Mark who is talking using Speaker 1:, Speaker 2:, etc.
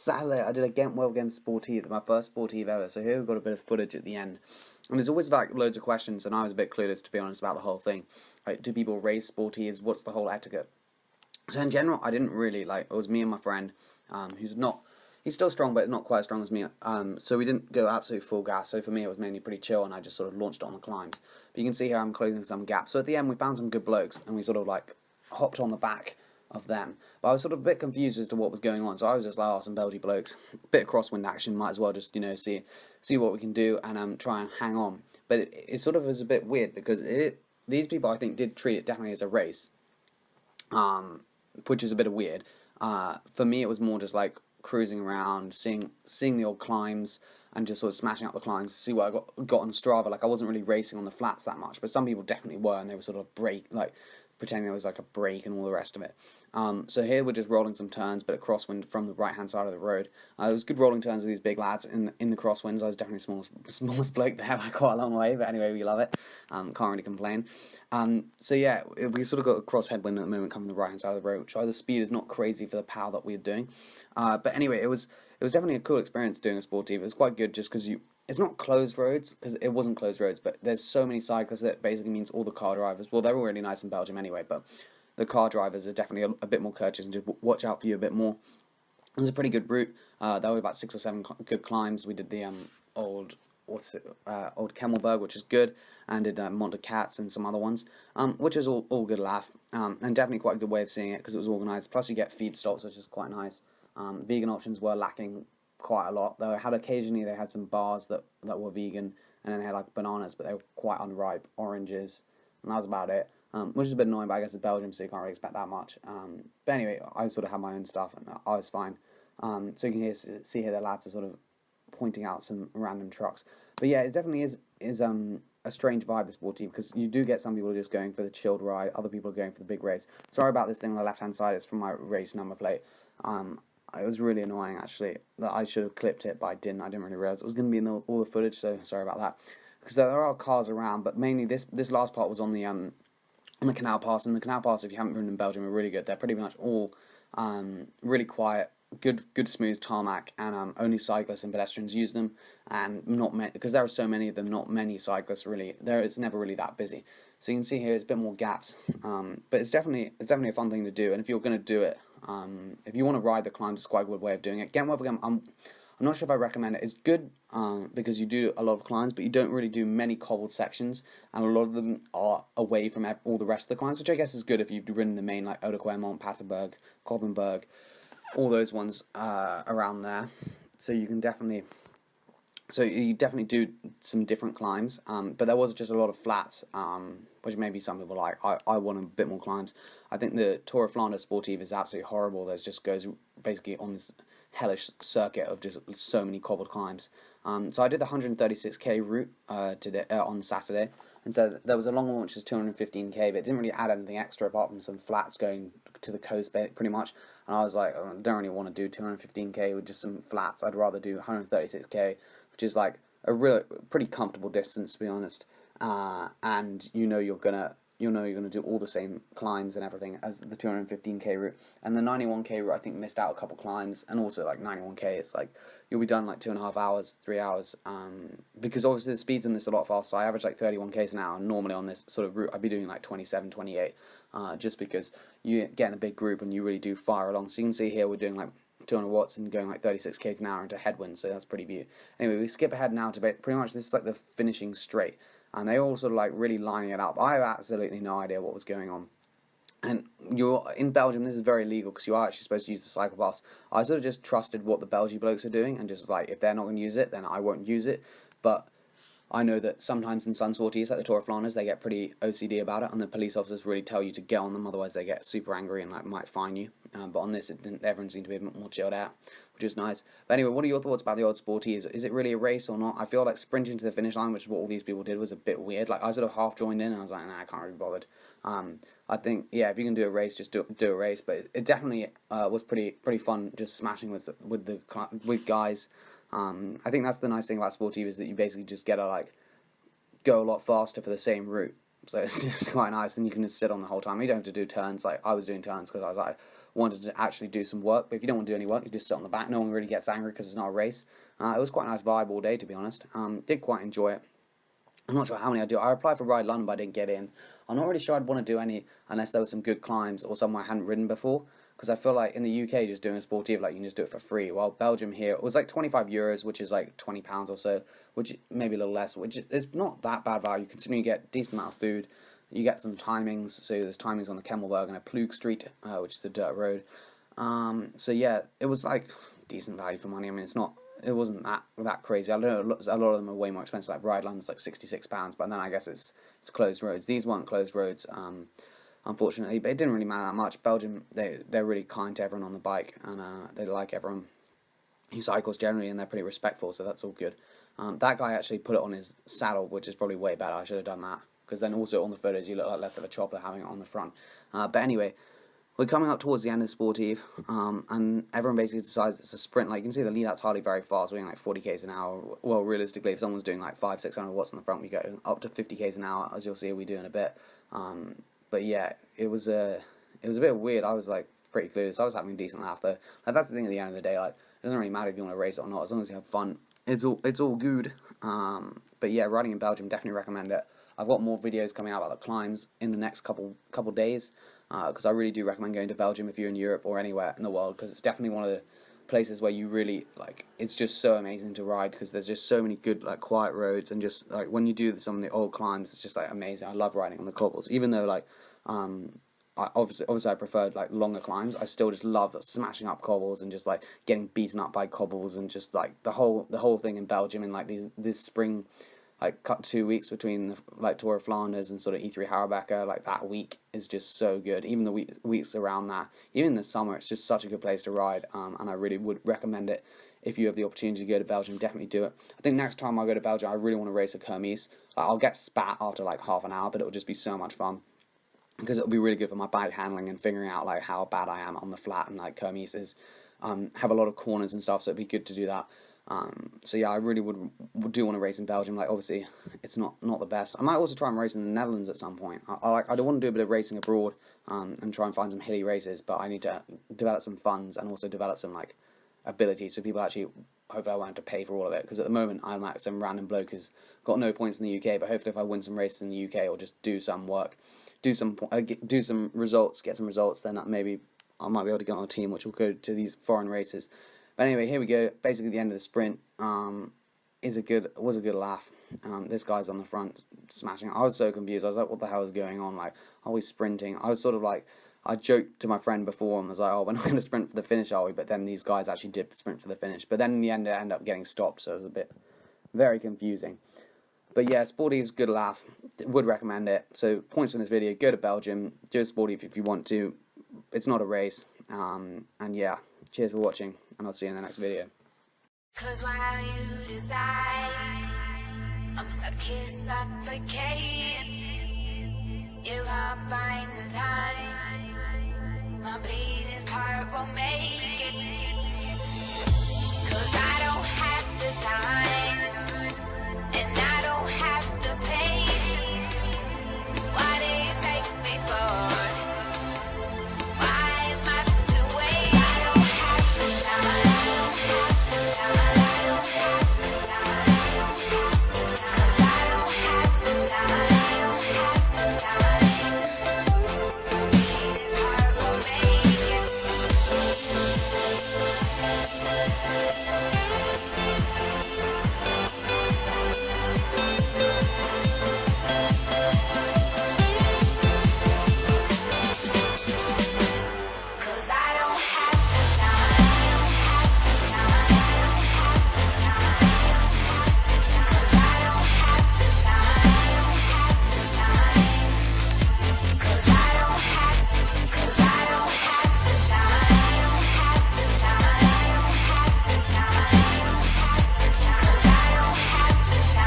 Speaker 1: Saturday I did against Sportive, my first Sportive ever. So here we've got a bit of footage at the end, and there's always like loads of questions, and I was a bit clueless to be honest about the whole thing. Like, do people race Sportives? What's the whole etiquette? So in general, I didn't really like. It was me and my friend, who's not. He's still strong, but not quite as strong as me. So we didn't go absolute full gas. So for me, it was mainly pretty chill, and I just sort of launched it on the climbs. But you can see here I'm closing some gaps. So at the end, we found some good blokes, and we sort of like hopped on the back of them. But I was sort of a bit confused as to what was going on. So I was just like, oh, some Belgian blokes, bit of crosswind action. Might as well just see what we can do and try and hang on. But it sort of was a bit weird because these people I think did treat it definitely as a race, which is a bit weird. For me, it was more just like cruising around, seeing the old climbs, and just sort of smashing up the climbs to see what I got on Strava. Like, I wasn't really racing on the flats that much, but some people definitely were, and they were sort of pretending there was like a break and all the rest of it. So here we're just rolling some turns, but a crosswind from the right hand side of the road. It was good rolling turns with these big lads in the crosswinds. I was definitely smallest bloke there by quite a long way, but anyway, we love it. Can't really complain. So yeah, we sort of got a cross headwind at the moment coming from the right hand side of the road, which the speed is not crazy for the power that we're doing. But anyway, it was definitely a cool experience doing a Sportive. It was quite good just because it's not closed roads, because it wasn't closed roads, but there's so many cyclists that basically means all the car drivers, well, they're all really nice in Belgium anyway, but the car drivers are definitely a bit more courteous and just watch out for you a bit more. It was a pretty good route. There were about 6 or 7 good climbs. We did the old Kemmelberg, which is good, and did Mont de Cats and some other ones, which is all good laugh, and definitely quite a good way of seeing it because it was organised. Plus you get feed stops, which is quite nice. Vegan options were lacking quite a lot, though. Occasionally they had some bars that were vegan, and then they had like bananas, but they were quite unripe, oranges, and that was about it. Which is a bit annoying, but I guess it's Belgium, so you can't really expect that much. But anyway, I sort of had my own stuff, and I was fine. So you can see here the lads are sort of pointing out some random trucks. But yeah, it definitely is a strange vibe, this Sportive, because you do get some people just going for the chilled ride, other people are going for the big race. Sorry about this thing on the left-hand side, it's from my race number plate. It was really annoying, actually, that I should have clipped it, but I didn't really realise it was going to be in all the footage, so sorry about that. Because there are cars around, but mainly this last part was on the canal pass, and the canal pass, if you haven't ridden in Belgium, are really good. They're pretty much all really quiet, good smooth tarmac, and only cyclists and pedestrians use them, and not many, because there are so many of them, not many cyclists really. It's never really that busy. So you can see here it's a bit more gaps, but it's definitely a fun thing to do. And if you're going to do it, if you want to ride the climbs, it's quite a good way of doing it. Gent-Wevelgem, I'm not sure if I recommend it. It's good because you do a lot of climbs, but you don't really do many cobbled sections, and a lot of them are away from all the rest of the climbs, which I guess is good if you've ridden the main, like Oudequermont, Paterberg, Koppenberg, all those ones around there. So you definitely do some different climbs, but there was just a lot of flats, which maybe some people like. I want a bit more climbs. I think the Tour of Flanders Sportive is absolutely horrible. There's just goes basically on this hellish circuit of just so many cobbled climbs. So I did the 136k route today on Saturday, and so there was a long one which is 215k, but it didn't really add anything extra apart from some flats going to the coast pretty much. And I was like, I don't really want to do 215k with just some flats. I'd rather do 136k, which is like a pretty comfortable distance, to be honest. And you're gonna do all the same climbs and everything as the 215k route. And the 91k route, I think, missed out a couple climbs, and also like 91k, it's like you'll be done like 2.5 hours, 3 hours, because obviously the speeds in this are a lot faster. I average like 31k's an hour, and normally on this sort of route I'd be doing like 27, 28, just because you get in a big group and you really do fire along. So you can see here we're doing like 200 watts and going like 36k's an hour into headwind, so that's pretty beautiful. Anyway, we skip ahead now to pretty much this is like the finishing straight, and they all sort of like really lining it up. I have absolutely no idea what was going on. And you're in Belgium, this is very illegal because you are actually supposed to use the cycle pass. I sort of just trusted what the Belgian blokes were doing, and just like, if they're not going to use it, then I won't use it. But I know that sometimes in some sorties, like the Tour of Flanders, they get pretty OCD about it, and the police officers really tell you to get on them, otherwise they get super angry and like might fine you. But on this, everyone seemed to be a bit more chilled out, which is nice. But anyway, what are your thoughts about the old Sportive? Is it really a race or not? I feel like sprinting to the finish line, which is what all these people did, was a bit weird. Like, I sort of half joined in, and I was like, nah, I can't really be bothered. I think, yeah, if you can do a race, just do a race. But it definitely was pretty fun, just smashing with guys. I think that's the nice thing about Sportive, is that you basically just get to like go a lot faster for the same route. So it's just quite nice, and you can just sit on the whole time. You don't have to do turns. Like, I was doing turns because I was like, wanted to actually do some work. But if you don't want to do any work, you just sit on the back. No one really gets angry because it's not a race. It was quite a nice vibe all day, to be honest. Did quite enjoy it. I'm not sure how many I do. I applied for Ride London, but I didn't get in. I'm not really sure I'd want to do any unless there was some good climbs or somewhere I hadn't ridden before. Because I feel like in the UK, just doing a Sportive, like you can just do it for free. While Belgium here, it was like €25, which is like £20 or so, which maybe a little less, which is not that bad value considering you get a decent amount of food. You get some timings, so there's timings on the Kemmelberg and a Plug Street, which is a dirt road. So yeah, it was like decent value for money. I mean, it wasn't that crazy. I don't know, a lot of them are way more expensive. Like Ride London's like £66, but then I guess it's closed roads. These weren't closed roads, unfortunately, but it didn't really matter that much. Belgium, they're really kind to everyone on the bike, and they like everyone who cycles generally, and they're pretty respectful, so that's all good. That guy actually put it on his saddle, which is probably way better. I should have done that, because then also on the photos you look like less of a chopper having it on the front. But anyway, we're coming up towards the end of Sportive, and everyone basically decides it's a sprint. Like you can see the lead out's hardly very fast, we're doing like 40 k's an hour. Well, realistically, if someone's doing like 500-600 watts on the front, we go up to 50 k's an hour, as you'll see we do in a bit. But yeah, it was a bit weird. I was like pretty clueless. I was having a decent laugh though. Like that's the thing at the end of the day. Like it doesn't really matter if you want to race it or not, as long as you have fun. It's all good. But yeah, riding in Belgium, definitely recommend it. I've got more videos coming out about the climbs in the next couple days, because I really do recommend going to Belgium if you're in Europe or anywhere in the world, because it's definitely one of the places where you really, like, it's just so amazing to ride, because there's just so many good, like, quiet roads, and just, like, when you do some of the old climbs, it's just, like, amazing. I love riding on the cobbles, even though, like, obviously I preferred, like, longer climbs. I still just love smashing up cobbles and just, like, getting beaten up by cobbles, and just, like, the whole thing in Belgium in, like, this spring, like, cut 2 weeks between the, like, Tour of Flanders and sort of E3 Harelbeke, like, that week is just so good. Even the weeks around that, even in the summer, it's just such a good place to ride, and I really would recommend it. If you have the opportunity to go to Belgium, definitely do it. I think next time I go to Belgium, I really want to race a Kermesse. I'll get spat after, like, half an hour, but it'll just be so much fun, because it'll be really good for my bike handling and figuring out, like, how bad I am on the flat, and, like, Kermesses have a lot of corners and stuff, so it'd be good to do that. So yeah, I really would do want to race in Belgium. Like, obviously, it's not the best. I might also try and race in the Netherlands at some point. I don't want to do a bit of racing abroad, and try and find some hilly races, but I need to develop some funds and also develop some, like, ability, so people actually, hopefully I won't have to pay for all of it, because at the moment I'm like some random bloke who's got no points in the UK, but hopefully if I win some races in the UK, or just do some work, do some results, get some results, then maybe I might be able to get on a team which will go to these foreign races. But anyway, here we go. Basically, the end of the sprint was a good laugh. This guy's on the front smashing. I was so confused. I was like, what the hell is going on? Like, are we sprinting? I was sort of like, I joked to my friend before and was like, oh, we're not going to sprint for the finish, are we? But then these guys actually did sprint for the finish. But then in the end, it ended up getting stopped, so it was a bit very confusing. But yeah, Sportive's a good laugh. Would recommend it. So points from this video: go to Belgium, do a Sportive if you want to. It's not a race. And yeah, cheers for watching, and I'll see you in the next video. 'Cause while you decide, I'm stuck here suffocating. You can't find the time. My bleeding heart won't make it. 'Cause